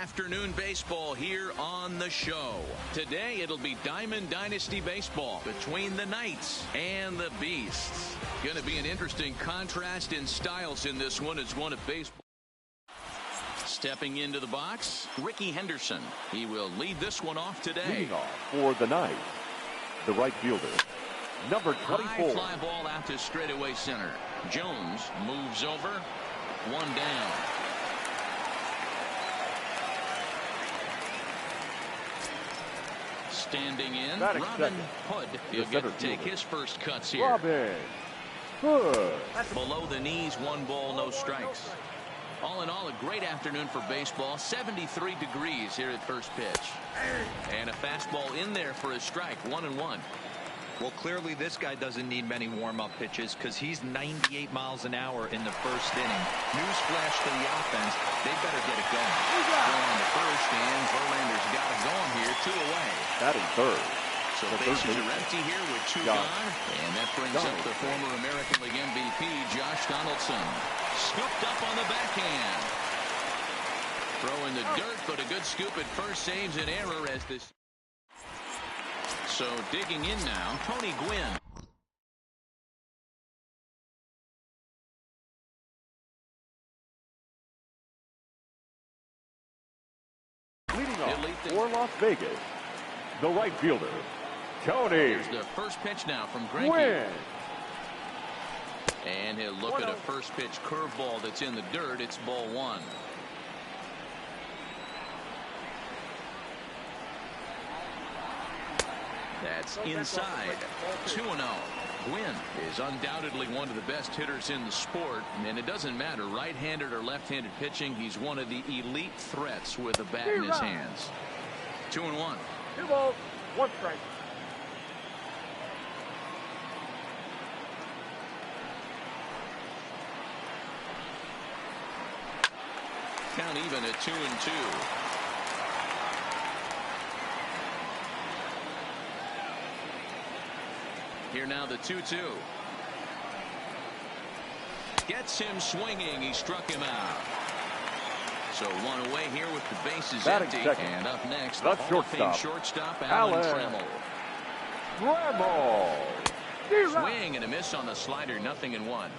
afternoon baseball here on the show. Today it'll be Diamond Dynasty baseball between the Knights and the Beasts. Going to be an interesting contrast in styles in this one. It's one of baseball. Stepping into the box, Ricky Henderson. He will lead this one off today. Leading off for the Knights, the right fielder, number 24. High fly ball out to straightaway center. Jones moves over. One down. Standing in, Robin Hood. He'll get to take his first cuts here. Robin Hood. Below the knees, 1 ball, no strikes. All in all, a great afternoon for baseball. 73 degrees here at first pitch. And a fastball in there for a strike. 1-1. Well, clearly this guy doesn't need many warm-up pitches because he's 98 miles an hour in the first inning. Newsflash to the offense. They better get it going. Going to first, and Verlander's got it going here. 2 away. Batting third. So bases are empty here with 2 gone. And that brings up the former American League MVP, Josh Donaldson. Scooped up on the backhand. Throwing the dirt, but a good scoop at first saves an error as this. So digging in now, Tony Gwynn. Leading off for Las Vegas, the right fielder, Tony. Here's the first pitch now from Greinke. And he'll look at a first pitch curveball that's in the dirt. It's ball 1. That's inside. 2-0. Gwynn is undoubtedly one of the best hitters in the sport, and it doesn't matter right-handed or left-handed pitching. He's one of the elite threats with a bat in his hands. 2-1. 2 balls, 1 strike. Count even at 2-2. Here now the 2-2. Gets him swinging. He struck him out. So 1 away here with the bases empty. Second. And up next, the Hall of Fame shortstop Alan Trammell. Swing and a miss on the slider. 0-1.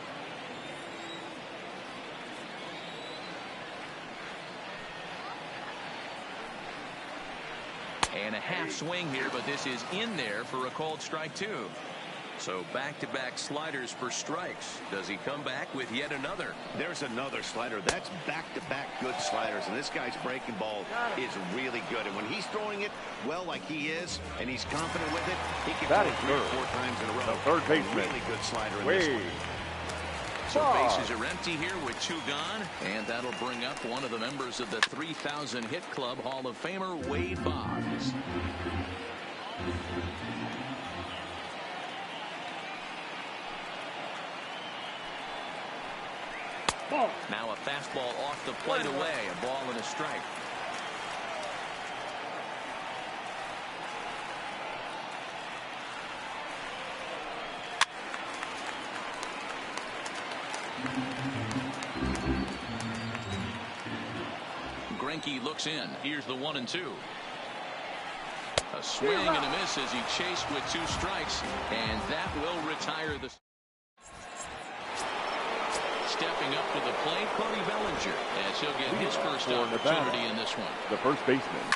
And a half swing here, but this is in there for a called strike 2. So back-to-back sliders for strikes. Does he come back with yet another? There's another slider. That's back-to-back good sliders, and this guy's breaking ball is really good. And when he's throwing it well like he is, and he's confident with it, he can throw it 3 or 4 times in a row. The third baseman. Really good slider in this one. So bases are empty here with 2 gone, and that'll bring up one of the members of the 3,000 hit club, Hall of Famer Wade Boggs. Now a fastball off the plate away, a ball and a strike. Greinke looks in. Here's the 1-2. A swing and a miss as he chased with 2 strikes, and that will retire the. Stepping up to the plate, Cody Bellinger, as he'll get his first opportunity in this one. The first baseman,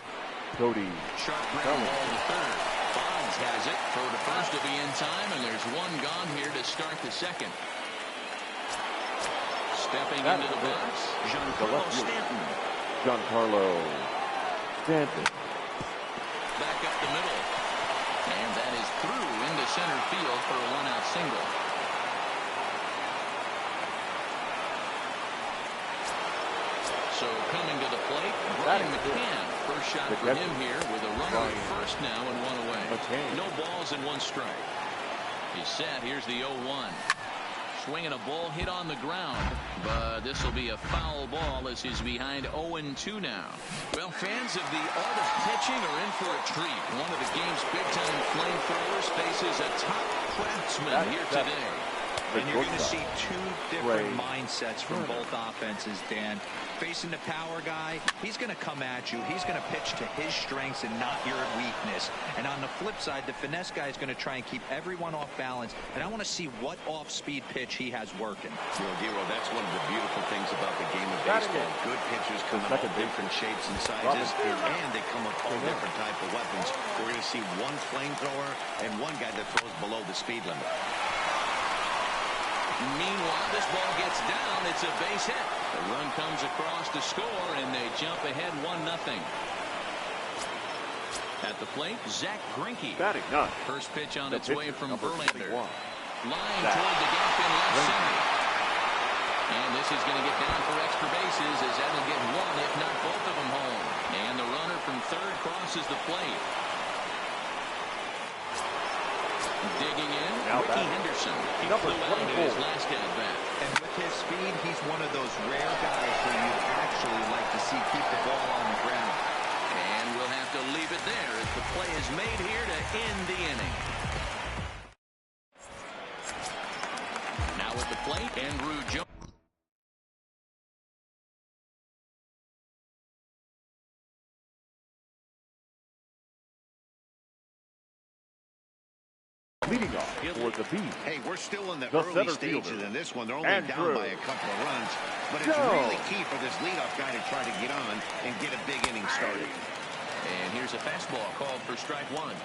Cody. Sharp ground ball to third. Boggs has it. Throw to first to be in time, and there's 1 gone here to start the second. Stepping into the box, Giancarlo Stanton. Giancarlo Stanton. Back up the middle. And that is through into center field for a 1-out single. So coming to the plate, Brian McCann. First shot for him here with a runner at first now and 1 away. No balls and 1 strike. He's set. Here's the 0-1. Swinging a ball hit on the ground, but this will be a foul ball as he's behind 0-2 now. Well, fans of the art of pitching are in for a treat. One of the game's big-time flamethrowers faces a top craftsman here today. And you're going to see two different mindsets from both offenses, Dan. Facing the power guy, he's going to come at you. He's going to pitch to his strengths and not your weakness. And on the flip side, the finesse guy is going to try and keep everyone off balance. And I want to see what off-speed pitch he has working. Giro, that's one of the beautiful things about the game of baseball. Good pitchers come in all different shapes and sizes, and they come with all different type of weapons. We're going to see one flamethrower and one guy that throws below the speed limit. Meanwhile, this ball gets down. It's a base hit. The run comes across to score, and they jump ahead 1-0. At the plate, Zach Greinke. Batting ninth. First pitch on its way from Verlander. 21. Line toward the gap in left center. And this is going to get down for extra bases as that'll get one, if not both of them home. And the runner from third crosses the plate. Digging in, Ricky Henderson. He flew out in his last at-bat. And with his speed, he's one of those rare guys who you'd actually like to see keep the ball on the ground. And we'll have to leave it there as the play is made here to end the inning. Now at the plate, Andrew Jones. Leading off for the B. Hey, we're still in the early stages in this one. They're only down by a couple of runs. But it's really key for this leadoff guy to try to get on and get a big inning started. And here's a fastball called for strike one.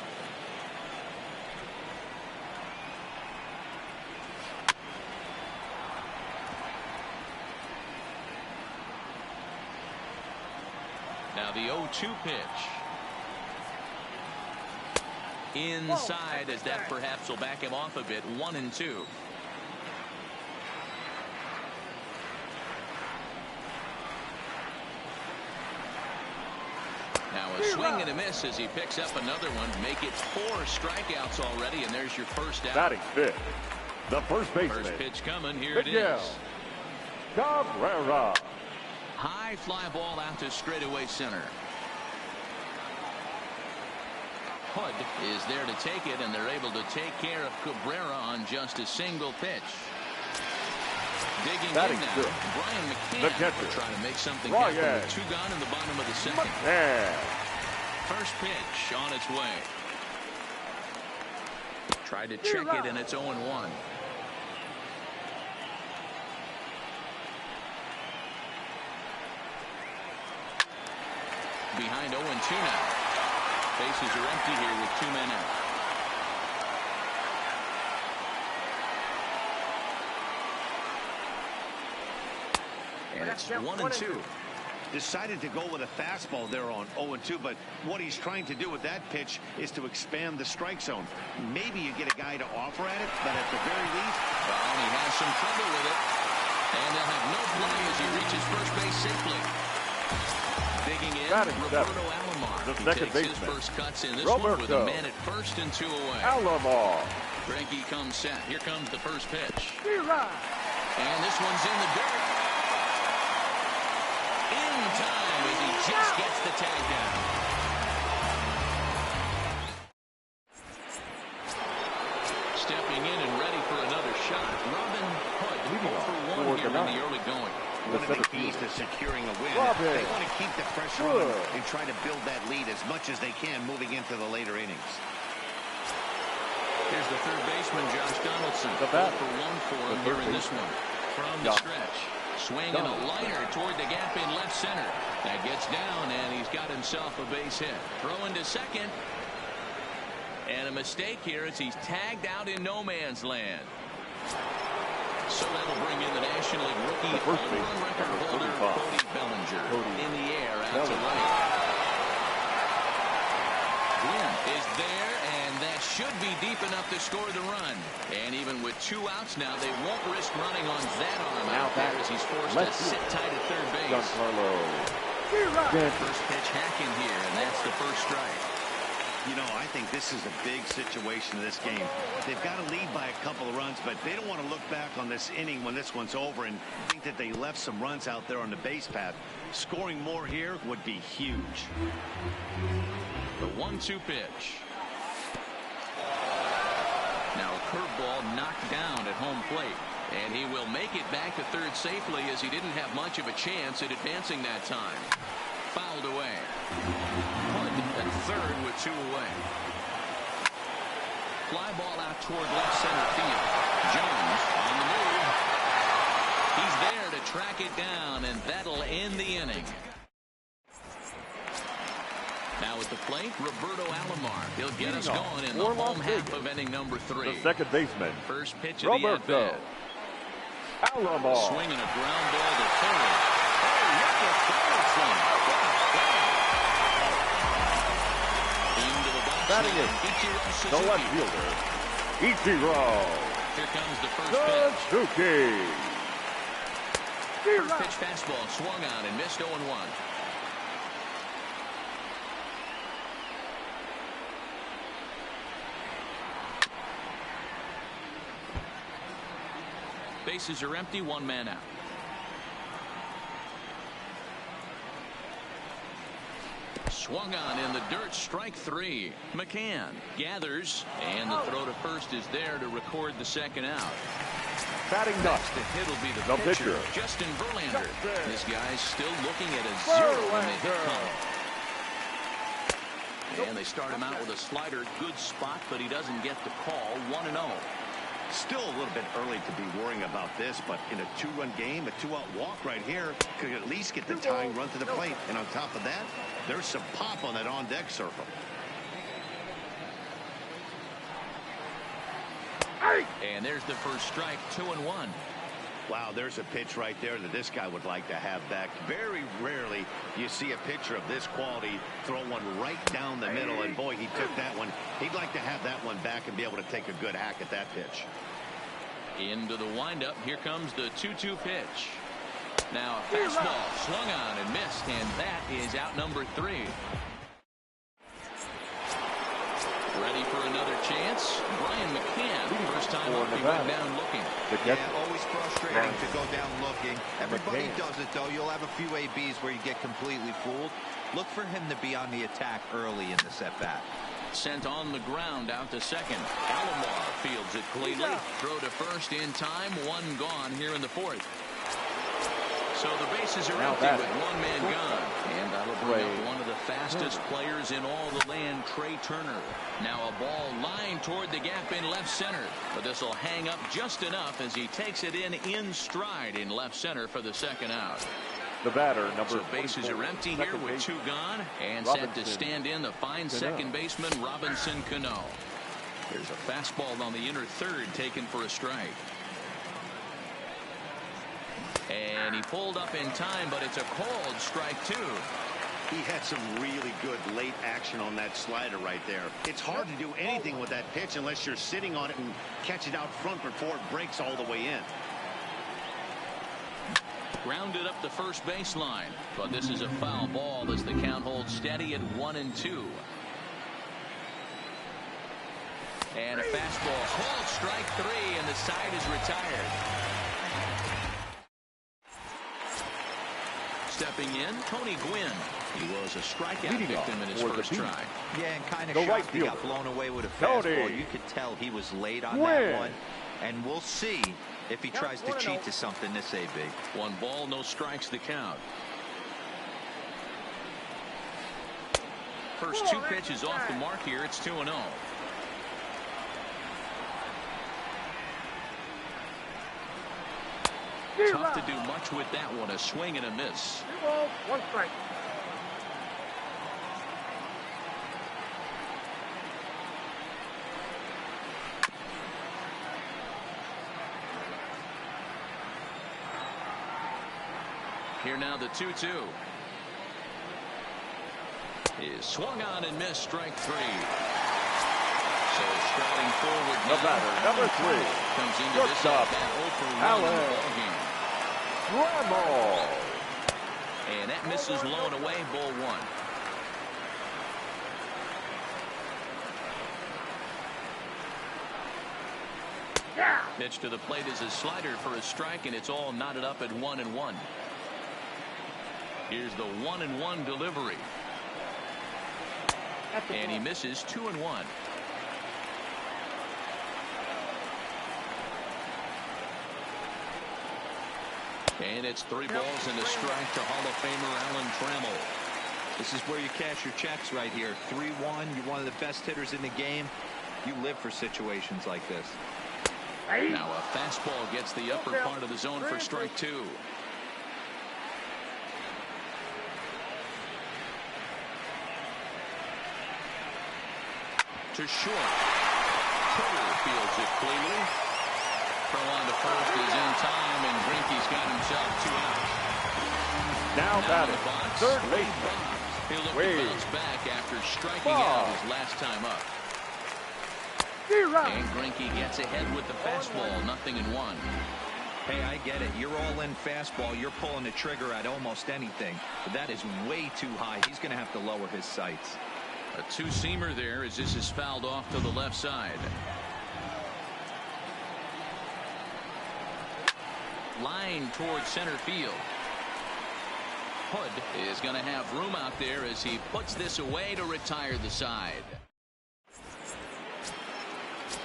Now the 0-2 pitch. Inside, as that perhaps will back him off a bit. 1-2. Now a swing and a miss as he picks up another one. Make it 4 strikeouts already, and there's your first out. Batting fifth, the first baseman. First pitch coming. Here it is. Cabrera. High fly ball out to straightaway center. Hood is there to take it, and they're able to take care of Cabrera on just a single pitch. Digging in now, Brian McCann will try to make something happen with 2 gone in the bottom of the second. First pitch on its way. Tried to check it, and it's 0-1. Behind 0-2 now. Bases are empty here with 2 men out. And it's 1-2. Decided to go with a fastball there on 0-2, but what he's trying to do with that pitch is to expand the strike zone. Maybe you get a guy to offer at it, but at the very least... Well, he has some trouble with it. And they'll have no play as he reaches first base safely. Digging in, Roberto Alomar. The he second takes baseman. his first cuts in this one with a man at first and 2 away. Alomar. Greinke comes set. Here comes the first pitch. And this one's in the dirt. In time as he just gets the tag down. Stepping in and ready for another shot. Robin Hood, 0 for 1 here in the early going. One of the keys to securing a win. They want to keep the pressure on and try to build that lead as much as they can moving into the later innings. Here's the third baseman, Josh Donaldson. 0 for 1 for him here in this one. From the stretch. Swinging a liner toward the gap in left center. That gets down, and he's got himself a base hit. Throwing to second. And a mistake here as he's tagged out in no man's land. So that'll bring in the National League rookie home run record holder, Cody Bellinger. In the air out to right. Glenn is there, and that should be deep enough to score the run. And even with 2 outs now, they won't risk running on that arm out there as he's forced to sit tight at third base. First pitch hacking here, and that's the first strike. You know, I think this is a big situation in this game. They've got to lead by a couple of runs, but they don't want to look back on this inning when this one's over and think that they left some runs out there on the base path. Scoring more here would be huge. The 1-2 pitch. Now a curveball knocked down at home plate. And he will make it back to third safely, as he didn't have much of a chance at advancing that time. Fouled away. Hood at third with 2 away. Fly ball out toward left center field. Jones on the move. He's there to track it down, and that'll end the inning. Now at the plate, Roberto Alomar. He'll get us going in the home half of inning number 3. The second baseman. First pitch of the at-bat. Alomar. Swinging a ground ball to third. Oh, look at Donaldson. Into the box. Batting in. The left fielder, Ichiro. Here comes the first pitch. Suzuki. First pitch fastball swung on and missed 0-1. Bases are empty, 1 man out. Swung on in the dirt, strike 3. McCann gathers, and the throw to first is there to record the second out. Batting next. The hit will be the pitcher, Justin Verlander. This guy's still looking at a 0 in the hit column. And they start him out with a slider, good spot, but he doesn't get the call. 1-0. Still a little bit early to be worrying about this, but in a 2-run game, a 2-out walk right here could at least get the tying run to the plate. And on top of that, there's some pop on that on-deck circle. And there's the first strike, 2-1. Wow, there's a pitch right there that this guy would like to have back. Very rarely you see a pitcher of this quality throw one right down the middle, and boy, he took that one. He'd like to have that one back and be able to take a good hack at that pitch. Into the windup. Here comes the 2-2 pitch. Now a fastball swung on and missed, and that is out number 3. Ready for another chance. Brian McCann, first time up, he went down looking. Yeah, always frustrating to go down looking. Everybody does it, though. You'll have a few ABs where you get completely fooled. Look for him to be on the attack early in the at-bat. Sent on the ground out to second. Alomar fields it cleanly. Throw to first in time. 1 gone here in the 4th. So the bases are empty with 1 man gone. And that'll bring up one of the fastest players in all the land, Trey Turner. Now a ball lined toward the gap in left center. But this will hang up just enough as he takes it in stride in left center for the second out. The batter, number So bases are empty here with 2 gone. And set to stand in the fine second baseman, Robinson Cano. Here's a fastball on the inner third taken for a strike. And he pulled up in time, but it's a called strike 2. He had some really good late action on that slider right there. It's hard to do anything with that pitch unless you're sitting on it and catch it out front before it breaks all the way in. Grounded up the first baseline, but this is a foul ball as the count holds steady at 1-2. And a fastball called strike 3, and the side is retired. Stepping in, Tony Gwynn. He was a strikeout victim in his first try. Yeah, and kind of shocked he got blown away with a fastball. You could tell he was late on that one. And we'll see if he tries to cheat to something this AB. 1 ball, no strikes the count. First 2 pitches off the mark here. It's 2-0. Tough to do much with that one. A swing and a miss. 2 balls, 1 strike. Here now the 2-2. Is swung on and missed, strike 3. So striding forward now. The batter, number 3. Comes into this at-bat 0 for 1 in the ballgame. And that misses low and away, ball 1. Pitch to the plate is a slider for a strike, and it's all knotted up at 1-1. Here's the 1-1 delivery. And he misses 2-1. And it's 3 balls and a strike to Hall of Famer Alan Trammell. This is where you cash your checks right here. 3-1. You're one of the best hitters in the game. You live for situations like this. Now a fastball gets the upper part of the zone for strike 2. To short. Taylor fields it cleanly. Throw on to first is in time, and Greinke's got himself 2 outs. Now batting, third baseman. He'll look to bounce back after striking out his last time up. And Greinke gets ahead with the fastball, 0-1. Hey, I get it. You're all in fastball. You're pulling the trigger at almost anything. But that is way too high. He's going to have to lower his sights. A 2-seamer there as this is fouled off to the left side. Line towards center field. Hood is going to have room out there as he puts this away to retire the side.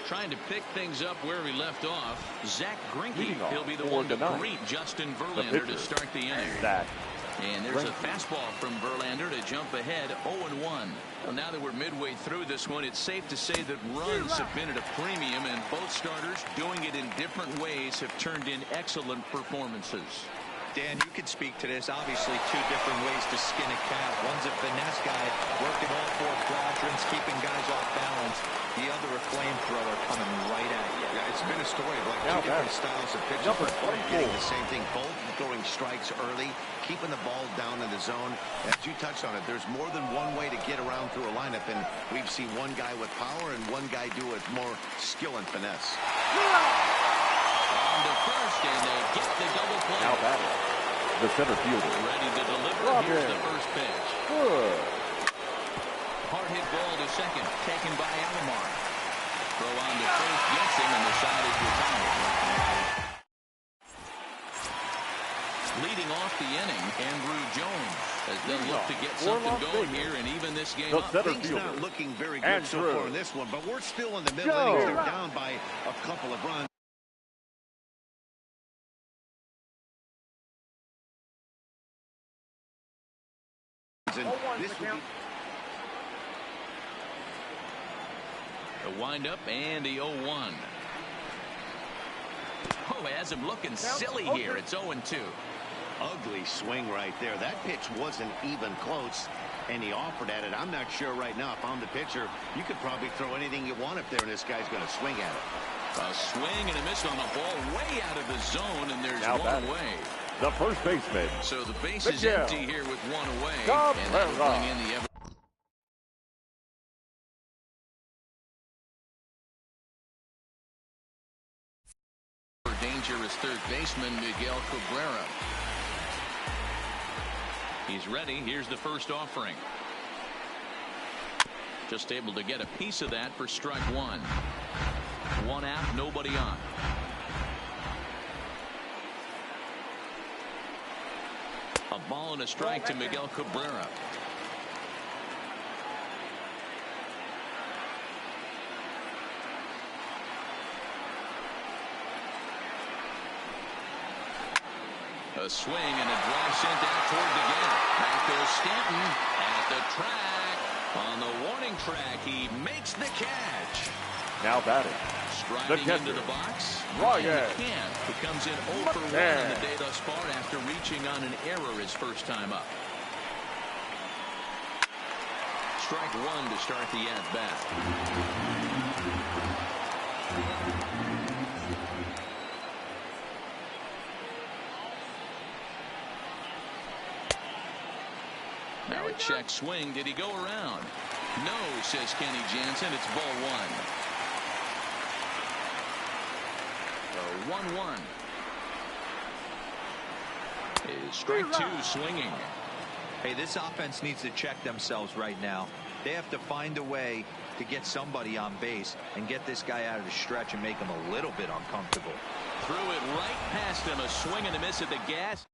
Trying to pick things up where we left off. Zach Greinke. He'll be the one to greet Justin Verlander to start the inning. And there's a fastball from Verlander to jump ahead 0-1. Well, now that we're midway through this one, it's safe to say that runs have been at a premium, and both starters doing it in different ways have turned in excellent performances. Dan, you could speak to this. Obviously, 2 different ways to skin a cat. One's a finesse guy, working all 4 quadrants, keeping guys off balance. The other, a flamethrower coming right at you. Yeah, it's been a story of like 2 different styles of pitching, but getting the same thing. Both throwing strikes early, keeping the ball down in the zone. As you touched on it, there's more than one way to get around through a lineup, and we've seen one guy with power and one guy do it with more skill and finesse. On to first, and they get the double play. Now batting, the center fielder. Ready to deliver. Here's the first pitch. Good. Hard hit ball to second, taken by Alomar. Throw on to first, gets him, and the side is retired. Leading off the inning, Andrew Jones has then looked to get something going here and even this game up. Things not looking very good so far in this one, but we're still in the middle innings. They're down by a couple of runs. And this would be the windup and the 0-1. Oh, has him looking silly here. It's 0-2. Ugly swing right there. That pitch wasn't even close, and he offered at it. I'm not sure right now if I'm the pitcher. You could probably throw anything you want up there, and this guy's going to swing at it. A swing and a miss on the ball way out of the zone, and there's one away. The first baseman. So the base is empty here with one away, and that'll bring in the dangerous third baseman Miguel Cabrera. He's ready. Here's the first offering. Just able to get a piece of that for strike 1. 1 out, nobody on. A ball and a strike to Miguel Cabrera. A swing and a drive sent out toward the gap. Back goes Stanton at the track. On the warning track, he makes the catch. Now batting. Striding into the box. Ryan McCann, who comes in 0 for 1 on the day thus far after reaching on an error his first time up. Strike 1 to start the at-bat. Now a check swing. Did he go around? No, says Kenny Jansen. It's ball 1. 1-1. Is strike 2 swinging. Hey, this offense needs to check themselves right now. They have to find a way to get somebody on base and get this guy out of the stretch and make him a little bit uncomfortable. Threw it right past him. A swing and a miss at the gas.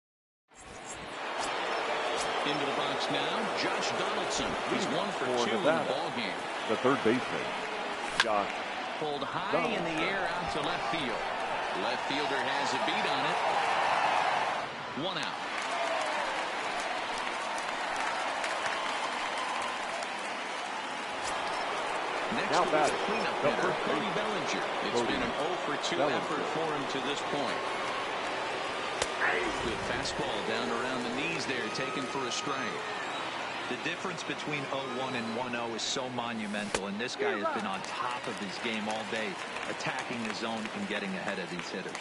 Into the box now, Josh Donaldson. He's 1 for 2 in the ball game. The third baseman, Josh. Pulled high in the air out to left field. Left fielder has a beat on it. 1 out. Next will be the cleanup hitter, Cody Bellinger. It's been an 0 for 2 effort for him to this point. Good fastball down around the knees there, taken for a strike. The difference between 0-1 and 1-0 is so monumental, and this guy has been on top of his game all day, attacking the zone and getting ahead of these hitters.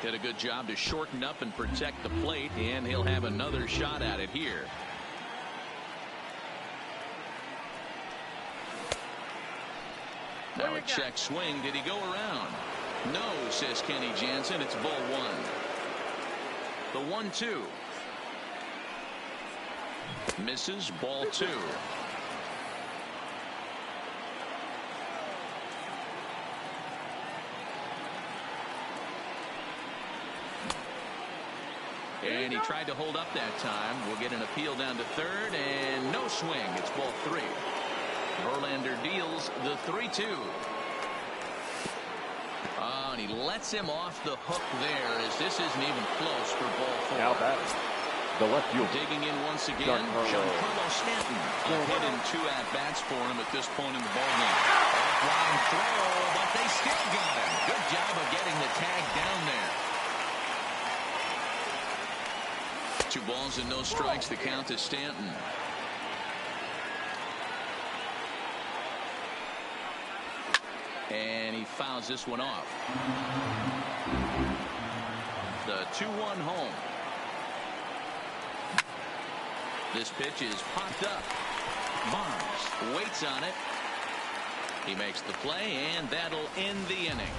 Did a good job to shorten up and protect the plate, and he'll have another shot at it here. Now a check swing. Did he go around? No, says Kenny Jansen. It's ball 1. The 1-2. Misses. Ball 2. And he tried to hold up that time. We'll get an appeal down to third, and no swing. It's ball 3. Verlander deals the 3-2. And he lets him off the hook there, as this isn't even close for ball 4. Now batting, the left fielder. Digging in once again, Giancarlo Stanton. A hit and 2 at-bats for him at this point in the ballgame. Off-line throw, but they still got him. Good job of getting the tag down there. 2 balls and no strikes. The count to Stanton. And he fouls this one off. The 2-1 home. This pitch is popped up. Barnes waits on it. He makes the play, and that'll end the inning.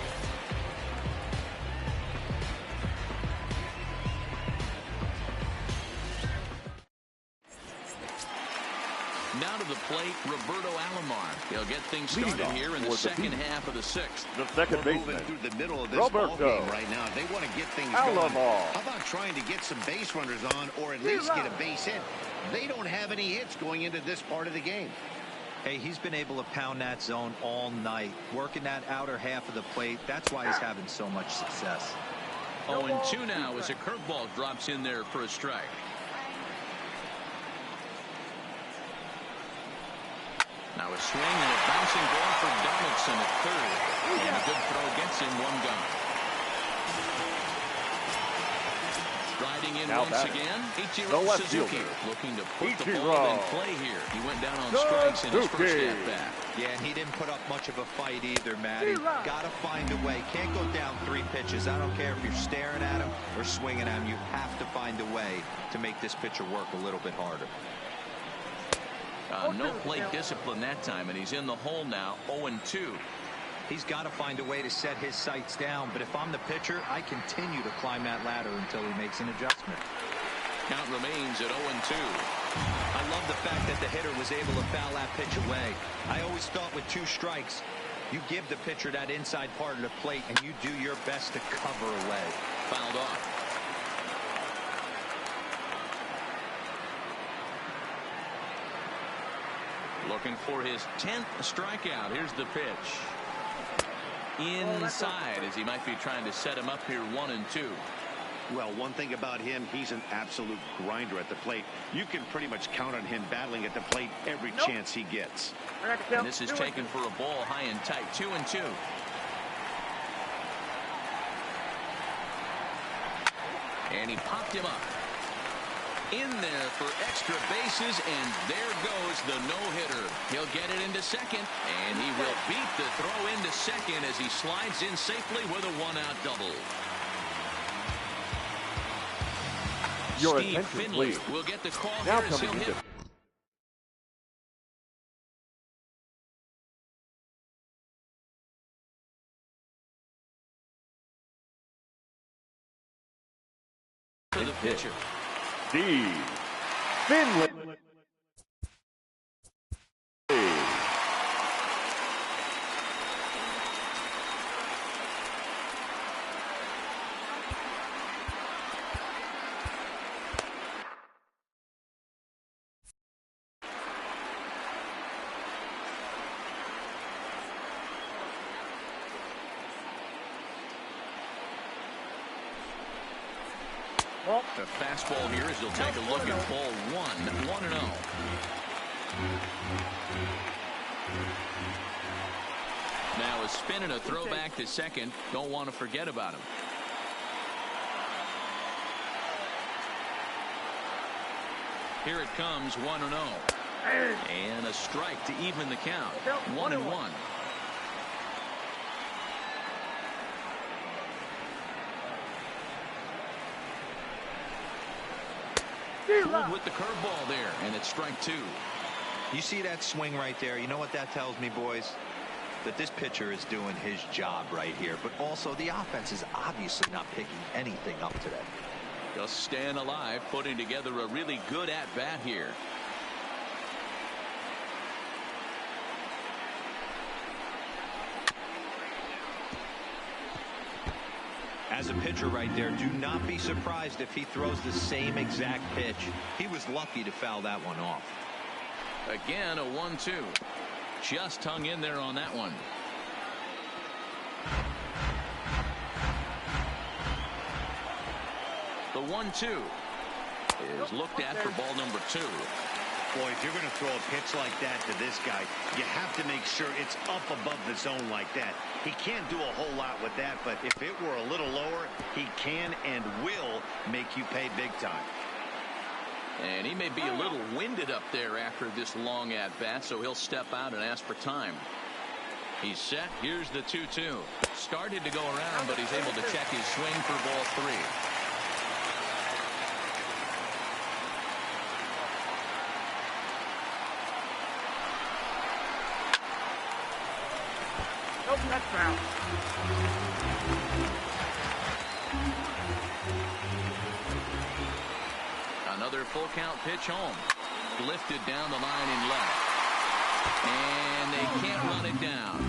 Now to the plate, Roberto Alomar. He'll get things started here in the second half of the 6th. The second baseman, moving through the middle of this ball game right now. They want to get things going. How about trying to get some base runners on, or at least get a base hit? They don't have any hits going into this part of the game. Hey, he's been able to pound that zone all night, working that outer half of the plate. That's why he's having so much success. 0-2 now as a curveball drops in there for a strike. Now a swing and a bouncing ball for Donaldson at third. And a good throw gets him 1 gone. Striding in once again, Ichiro Suzuki looking to put the ball in play here. He went down on strikes in his first at-bat. Yeah, and he didn't put up much of a fight either, Matty. Got to find a way. Can't go down 3 pitches. I don't care if you're staring at him or swinging at him. You have to find a way to make this pitcher work a little bit harder. No plate discipline that time, and he's in the hole now, 0-2. He's got to find a way to set his sights down, but if I'm the pitcher, I continue to climb that ladder until he makes an adjustment. Count remains at 0-2. I love the fact that the hitter was able to foul that pitch away. I always thought with 2 strikes, you give the pitcher that inside part of the plate, and you do your best to cover away. Fouled off. Looking for his 10th strikeout. Here's the pitch. Inside, as he might be trying to set him up here 1-2. Well, one thing about him, he's an absolute grinder at the plate. You can pretty much count on him battling at the plate every chance he gets. And this is taken for a ball high and tight. 2-2. And he popped him up. In there for extra bases, and there goes the no-hitter. He'll get it into second, and he will beat the throw into second as he slides in safely with a 1-out double. Steve Finley will get the call here as he'll hit. For the pitcher. Steve Finley. The fastball here as he'll take a look at ball 1-0. Now a spin and a throw back to second. Don't want to forget about him. Here it comes, 1-0. And a strike to even the count. 1-1. Pulled with the curveball there, and it's strike 2. You see that swing right there? You know what that tells me, boys? That this pitcher is doing his job right here, but also the offense is obviously not picking anything up today. Just staying alive, putting together a really good at-bat here. As a pitcher right there, do not be surprised if he throws the same exact pitch. He was lucky to foul that one off. Again, a 1-2. Just hung in there on that one. The 1-2 is looked at for ball number 2. Boy, if you're going to throw a pitch like that to this guy, you have to make sure it's up above the zone like that. He can't do a whole lot with that, but if it were a little lower, he can and will make you pay big time. And he may be a little winded up there after this long at-bat, so he'll step out and ask for time. He's set. Here's the 2-2. Started to go around, but he's able to check his swing for ball 3. Another full count pitch home. Lifted down the line in left. And they can't run it down.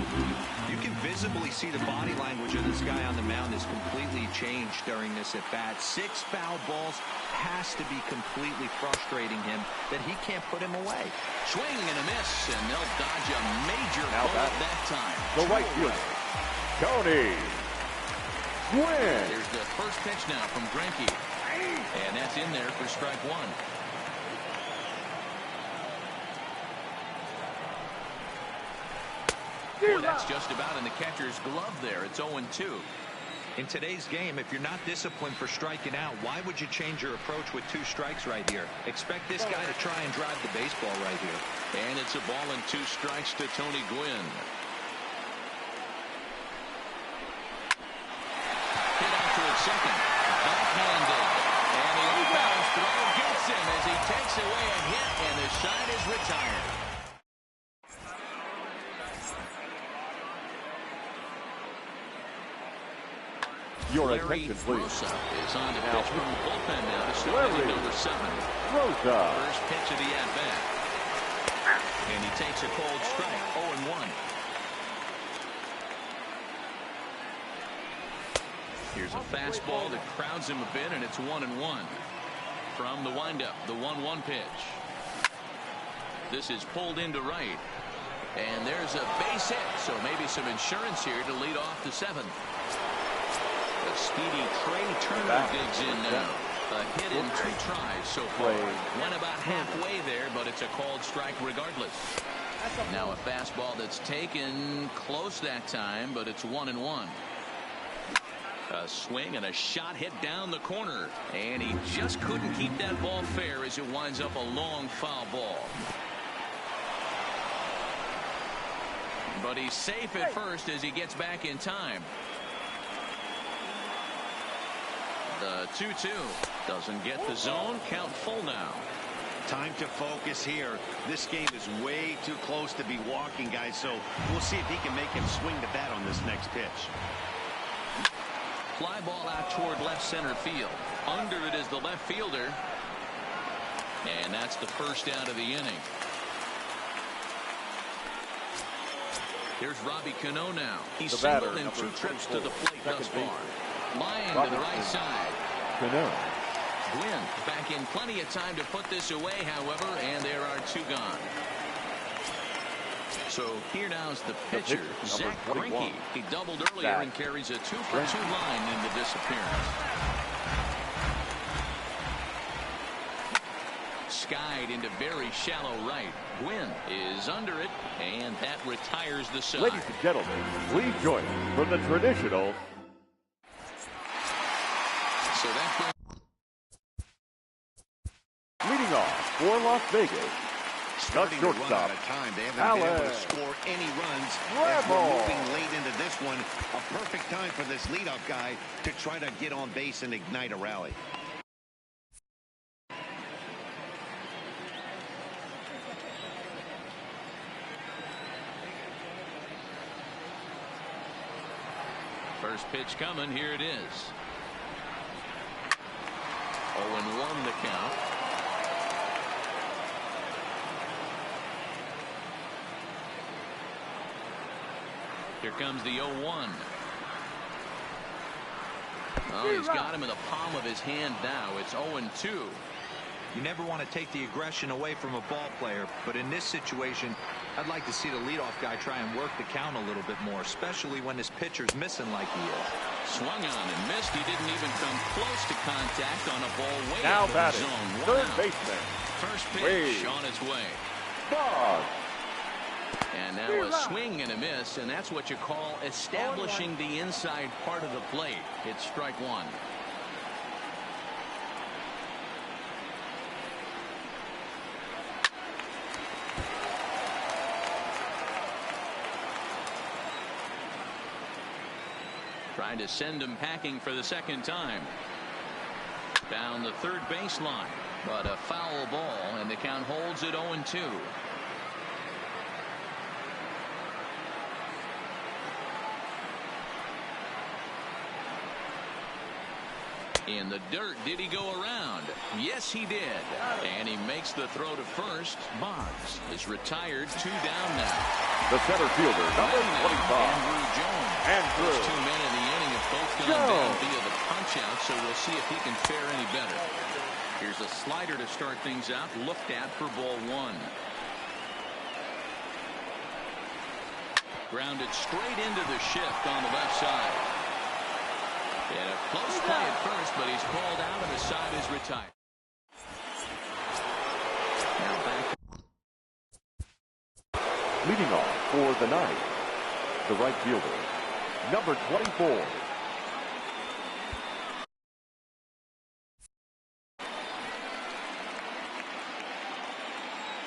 You can visibly see the body language of this guy on the mound is completely changed during this at bat. 6 foul balls has to be completely frustrating him that he can't put him away. Swing and a miss, and they'll dodge a major bullet that time. The right fielder, Tony Gwynn. Here's the first pitch now from Greinke. And that's in there for strike 1. Boy, that's just about in the catcher's glove there. It's 0-2. In today's game, if you're not disciplined for striking out, why would you change your approach with 2 strikes right here? Expect this guy to try and drive the baseball right here. And it's a ball and 2 strikes to Tony Gwynn. Hit out towards second. Backhanded. And the outbounds throw gets him as he takes away a hit, and the side is retired. Your attention, please. Is on to pitch from the bullpen now to start inning number 7. Rosa. First pitch of the at-bat. And he takes a cold strike, 0-1. Here's a fastball that crowds him a bit, and it's 1-1. From the windup, the 1-1 pitch. This is pulled into right. And there's a base hit, so maybe some insurance here to lead off the 7th. The speedy Trey Turner digs in now. A hit in 2 tries so far. Went about halfway there, but it's a called strike regardless. Now a fastball that's taken close that time, but it's 1-1. A swing and a shot hit down the corner, and he just couldn't keep that ball fair as it winds up a long foul ball. But he's safe at first as he gets back in time. The 2-2 doesn't get the zone. Count full now. Time to focus here. This game is way too close to be walking, guys, so we'll see if he can make him swing the bat on this next pitch. Fly ball out toward left center field. Under it is the left fielder. And that's the first out of the inning. Here's Robbie Cano now. He's singled in 2 trips to the plate thus far. Line to the right side. Cano. Gwynn back in plenty of time to put this away, however, and there are 2 gone. So here now is the pitcher, Zach Greinke. He doubled earlier and carries a 2-for-2 line in the disappearance. skied into very shallow right. Gwynn is under it, and that retires the side. Ladies and gentlemen, please join us for the traditional. So that Leading off for Las Vegas, starting to run out of time. They haven't been able to score any runs. As we're moving late into this one, a perfect time for this leadoff guy to try to get on base and ignite a rally. first pitch coming. Here it is. 0-1 the count. Here comes the 0-1. Oh, he's got him in the palm of his hand now. It's 0-2. You never want to take the aggression away from a ball player, but in this situation, I'd like to see the leadoff guy try and work the count a little bit more, especially when this pitcher's missing like he is. Swung on and missed. He didn't even come close to contact on a ball way now out of the zone. Third baseman. First pitch on its way. Bog. And now a swing and a miss, and that's what you call establishing the inside part of the plate. It's strike one. Trying to send him packing for the second time. Down the third baseline, but a foul ball, and the count holds at 0-2. In the dirt, did he go around? Yes, he did. And he makes the throw to first. Boggs is retired, 2 down now. The center fielder, number 25. Andrew Jones. Andrew. 2 men in the inning have both gone down via the punch-out, so we'll see if he can fare any better. Here's a slider to start things out, looked at for ball one. Grounded straight into the shift on the left side. And a close play at first, but he's called out and the side is retired. Now back. Leading off for the night, the right fielder, number 24.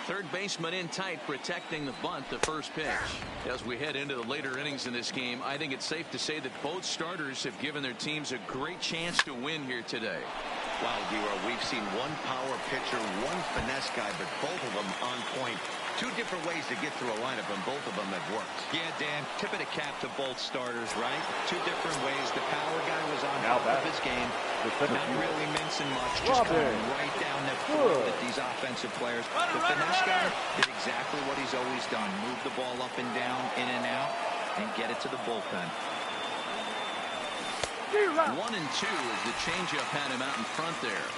Third baseman in tight, protecting the bunt, the first pitch. As we head into the later innings in this game, I think it's safe to say that both starters have given their teams a great chance to win here today. Wow, D-Row, we've seen one power pitcher, one finesse guy, but both of them on point. Two different ways to get through a lineup, and both of them have worked. Yeah, Dan, tip of the cap to both starters, right? Two different ways. The power guy was on top of his game, not really mincing much, just coming right down the throat at these offensive players. The finesse guy did exactly what he's always done. Move the ball up and down, in and out, and get it to the bullpen. 1-2 as the changeup had him out in front there.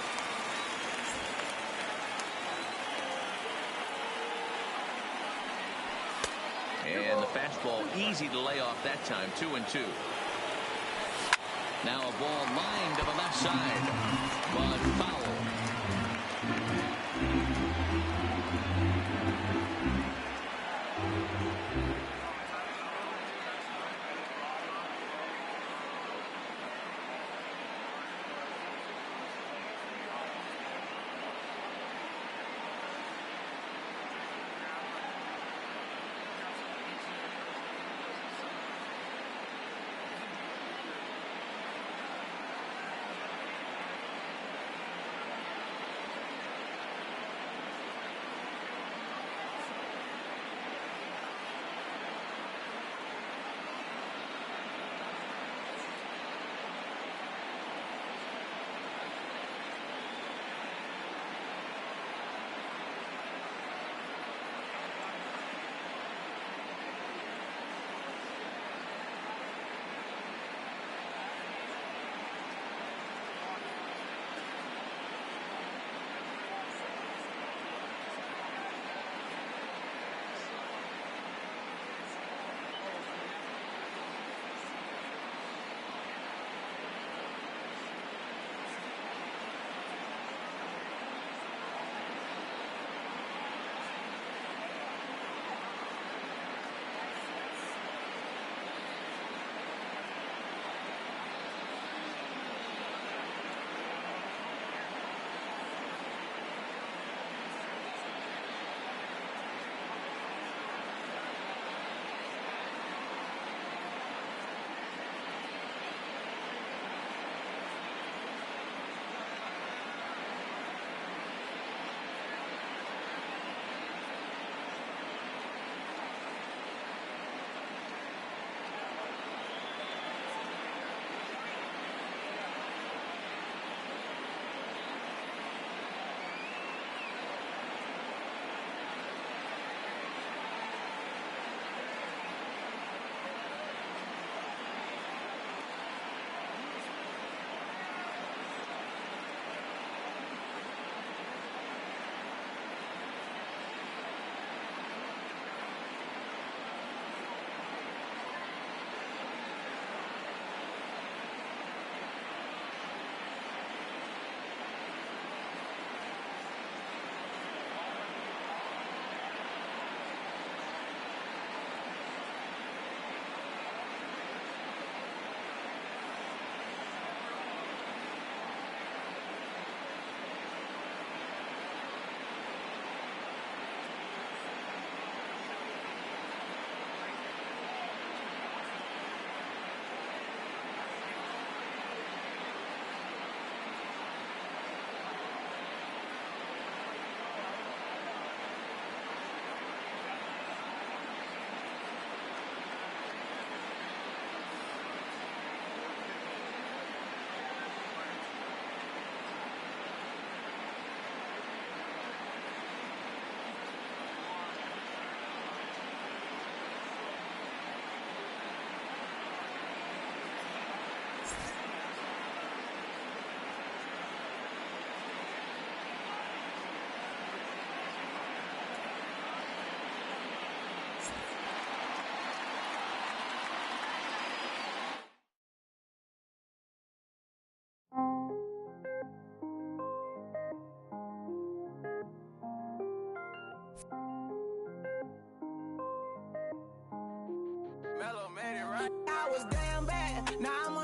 And the fastball easy to lay off that time. 2-2. Now a ball lined to the left side, but foul.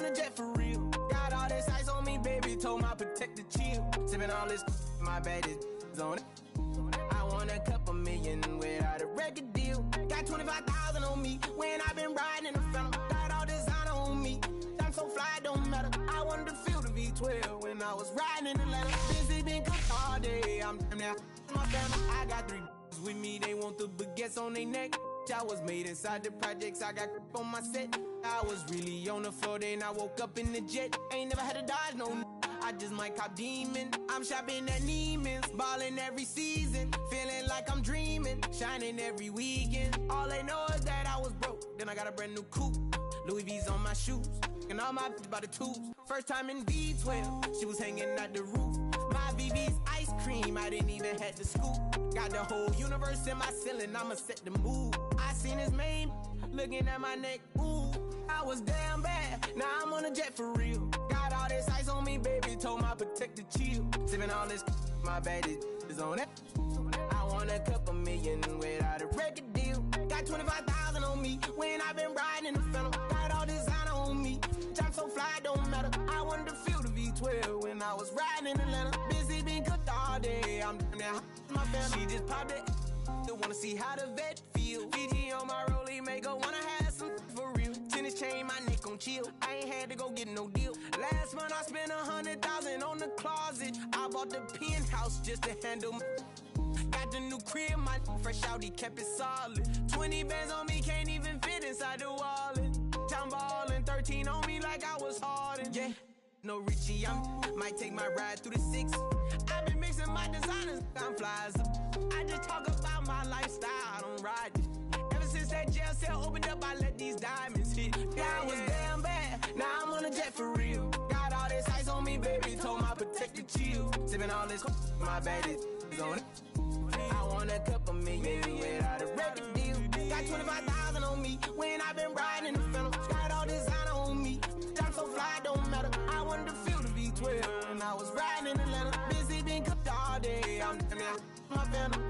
a jet for real. Got all this ice on me, baby. Told my protector chill. Sipping all this, my bad is on it. I want a couple million without a record deal. Got 25,000 on me when I've been riding in the phantom. Got all designer on me. I'm so fly, don't matter. I wanted to feel the V12 when I was riding in Atlanta. Busy been cooked all day. I'm now my family. I got 3 with me. They want the baguettes on their neck. I was made inside the projects. I got on my set. I was really on the floor. Then I woke up in the jet. Ain't never had to dodge no. I just might cop demon. I'm shopping at Neiman's, ballin' every season, feeling like I'm dreaming, shining every weekend. All they know is that I was broke. Then I got a brand new coupe, Louis V's on my shoes, and all my by the tubes. First time in V12, she was hanging at the roof. My VV's ice cream, I didn't even have to scoop. Got the whole universe in my ceiling, I'ma set the mood. I seen his mane, looking at my neck, ooh. I was damn bad, now I'm on a jet for real. Got all this ice on me, baby, told my protector chill. Sipping all this, my bad is on it. I want a couple million without a record deal. Got 25,000 on me when I've been riding in the phantom. Got all designer on me, I'm so fly, don't matter. I wanted to feel the V12 when I was riding in Atlanta. Busy been cooked all day, I'm down my family. She just popped it, wanna see how the vet feel. Fiji on my rollie, make her wanna have some for real. Tennis chain, my neck on chill. I ain't had to go get no deal. Last month I spent 100,000 on the closet. I bought the penthouse just to handle my. Got the new crib, my fresh out, he kept it solid. 20 bands on me, can't even fit inside the wallet. I'm ballin', 13 on me like I was Harden. Yeah, no Richie, I might take my ride through the 6. I've been mixing my designers, I'm flies. I just talk about my lifestyle, I don't ride it. Ever since that jail cell opened up, I let these diamonds hit. Yeah, I was damn bad, now I'm on a jet for real. Got all this ice on me, baby, told my protector chill. Sipping all this, my bad is on it. I want a couple million without a record deal. Got 25,000 on me when I've been riding in the phantom. Got all designer on me, I'm so fly, don't matter. I wanted to feel the V12 when I was riding in Atlanta. Busy been cooked all day, I'm down my phantom.